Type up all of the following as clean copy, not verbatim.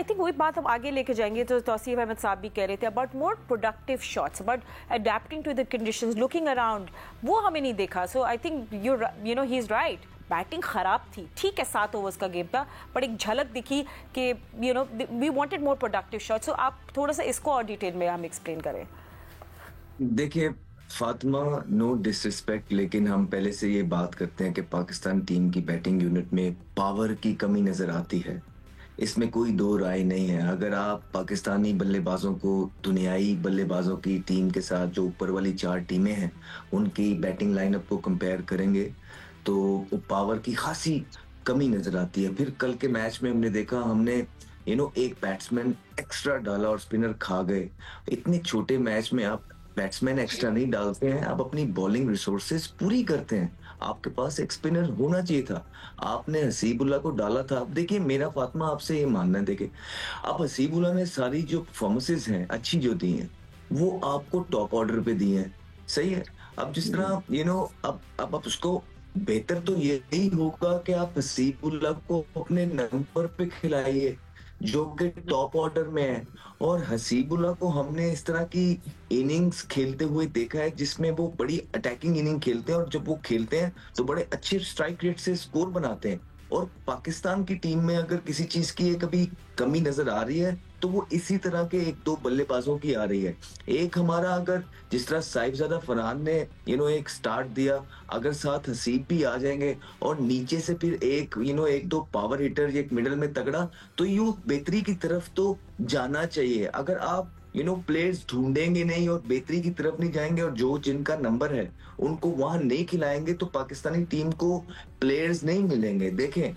I think वही बात हम आगे लेके जाएंगे। तो तौसीफ अहमद साहब भी कह रहे थे about more productive shots, but adapting to the conditions, looking around, वो हमें नहीं देखा। So I think you know he is right, batting खराब थी, ठीक है 7 ओवर्स का गेम था, बट एक झलक दिखी कि you know we wanted more productive shots. So आप थोड़ा सा इसको और डिटेल में हम एक्सप्लेन करें। देखिए फातिमा, नो डिसरिस्पेक्ट, लेकिन हम पहले से ये बात करते हैं कि पाकिस्तान टीम की बैटिंग यूनिट में पावर की कमी नजर आती है। इसमें कोई दो राय नहीं है। अगर आप पाकिस्तानी बल्लेबाजों को दुनियाई बल्लेबाजों की टीम के साथ, जो ऊपर वाली 4 टीमें हैं, उनकी बैटिंग लाइनअप को कंपेयर करेंगे तो पावर की खासी कमी नजर आती है। फिर कल के मैच में हमने देखा, हमने एक बैट्समैन एक्स्ट्रा डाला और स्पिनर खा गए। इतने छोटे मैच में आप बैट्समैन एक्स्ट्रा नहीं डालते हैं, आप अपनी बॉलिंग रिसोर्सेज पूरी करते हैं। आपके पास एक स्पिनर होना चाहिए था, आपने हसीबुल्ला को डाला था। अब देखिए मेरा फातिमा आपसे ये मानना है, देखिए अब हसीबुल्ला ने सारी जो परफॉर्मेंसेज हैं अच्छी जो दी हैं, वो आपको टॉप ऑर्डर पे दी हैं, सही है। अब जिस तरह अब आप उसको, बेहतर तो यही होगा कि आप हसीबुल्ला को अपने नंबर पे खिलाइए जो कि टॉप ऑर्डर में है। और हसीबुल्ला को हमने इस तरह की इनिंग्स खेलते हुए देखा है जिसमें वो बड़ी अटैकिंग इनिंग खेलते हैं, और जब वो खेलते हैं तो बड़े अच्छे स्ट्राइक रेट से स्कोर बनाते हैं। और पाकिस्तान की टीम में अगर किसी चीज की कभी कमी नजर आ रही है तो वो इसी तरह के 1-2 बल्लेबाजों की आ रही है। एक हमारा, अगर जिस तरह साहिबजादा फरहान ने एक स्टार्ट दिया, अगर साथ हसीब भी आ जाएंगे और नीचे से फिर एक 1-2 पावर हिटर, एक मिडल में तगड़ा, तो यूं बेहतरी की तरफ तो जाना चाहिए। अगर आप प्लेयर्स ढूंढेंगे नहीं और बेहतरी की तरफ नहीं जाएंगे और जो जिनका नंबर है उनको वहां नहीं खिलाएंगे तो पाकिस्तानी टीम को प्लेयर्स नहीं मिलेंगे। देखें,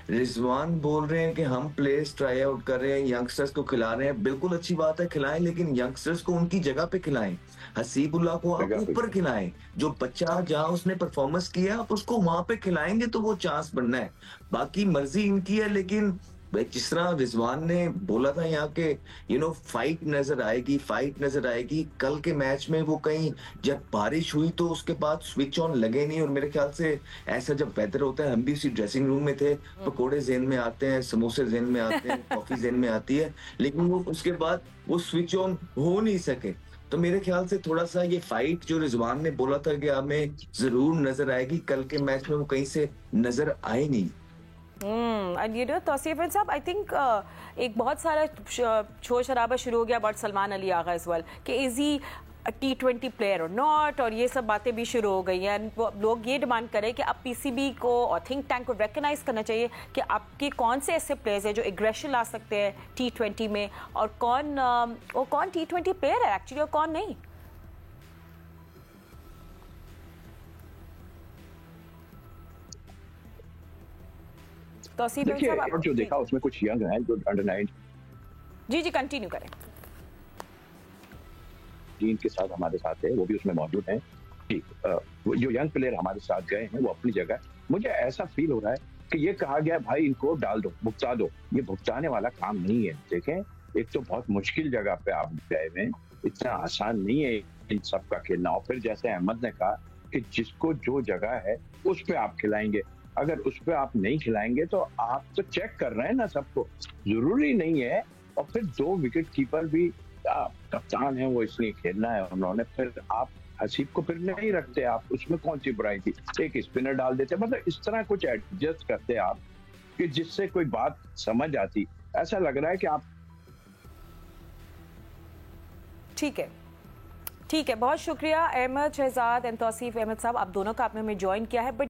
रिजवान बोल रहे हैं कि हम प्लेयर्स ट्राई आउट कर रहे हैं, यंगस्टर्स को खिला रहे हैं। बिल्कुल अच्छी बात है, खिलाएं, लेकिन यंगस्टर्स को उनकी जगह पे खिलाएं। हसीबुल्ला को आप ऊपर खिलाएं, जो बच्चा जहां उसने परफॉर्मेंस किया आप उसको वहां पे खिलाएंगे तो वो चांस बनना है। बाकी मर्जी इनकी है, लेकिन जिस तरह रिजवान ने बोला था यहाँ के फाइट नजर आएगी, फाइट नजर आएगी। कल के मैच में वो कहीं जब बारिश हुई तो उसके बाद स्विच ऑन लगे नहीं, और मेरे ख्याल से ऐसा जब वेदर होता है, हम भी उसी ड्रेसिंग रूम में थे, पकोड़े जेन में आते हैं, समोसे जेन में आते हैं, कॉफी जेन में आती है, लेकिन वो उसके बाद वो स्विच ऑन हो नहीं सके। तो मेरे ख्याल से थोड़ा सा ये फाइट जो रिजवान ने बोला था कि हमें जरूर नजर आएगी, कल के मैच में वो कहीं से नजर आए नहीं। एंड यू नो तौसीफ साहब, आई थिंक एक बहुत सारा शोर शराबा शुरू हो गया अबाउट सलमान अली आगा इस वल कि इज ही T20 प्लेयर और नॉट, और ये सब बातें भी शुरू हो गई हैं। लोग ये डिमांड करें कि अब पीसीबी को और थिंक टैंक को रिकग्नाइज करना चाहिए कि आपके कौन से ऐसे प्लेयर्स हैं जो एग्रेशन ला सकते हैं T20 में, और कौन T20 प्लेयर है एक्चुअली और कौन नहीं। देखिए जो देखा उसमें कुछ यंग हैं जो अंडर 9 जी कंटिन्यू करें। टीम के साथ हमारे साथ है, वो भी उसमें मौजूद हैं। ठीक, जो यंग प्लेयर हमारे साथ गए हैं वो अपनी जगह। मुझे ऐसा फील हो रहा है कि ये कहा गया भाई इनको डाल दो, भुगता दो, ये भुगताने वाला काम नहीं है। देखें, एक तो बहुत मुश्किल जगह पे आप गए हैं, इतना आसान नहीं है इन सबका खेलना। और फिर जैसे अहमद ने कहा कि जिसको जो जगह है उस पर आप खिलाएंगे, अगर उस पर आप नहीं खिलाएंगे तो आप तो चेक कर रहे हैं ना सबको, जरूरी नहीं है। और फिर 2 विकेट कीपर भी कप्तान है, वो इसलिए खेलना है उन्होंने। फिर आप हसीब को फिर नहीं रखते, आप उसमें कौन सी बुराई थी, एक स्पिनर डाल देते, मतलब इस तरह कुछ एडजस्ट करते आप कि जिससे कोई बात समझ आती। ऐसा लग रहा है कि आप ठीक है, बहुत शुक्रिया अहमद शहजाद एंड तौसीफ अहमद साहब, आप दोनों का आपने हमें ज्वाइन किया है। बट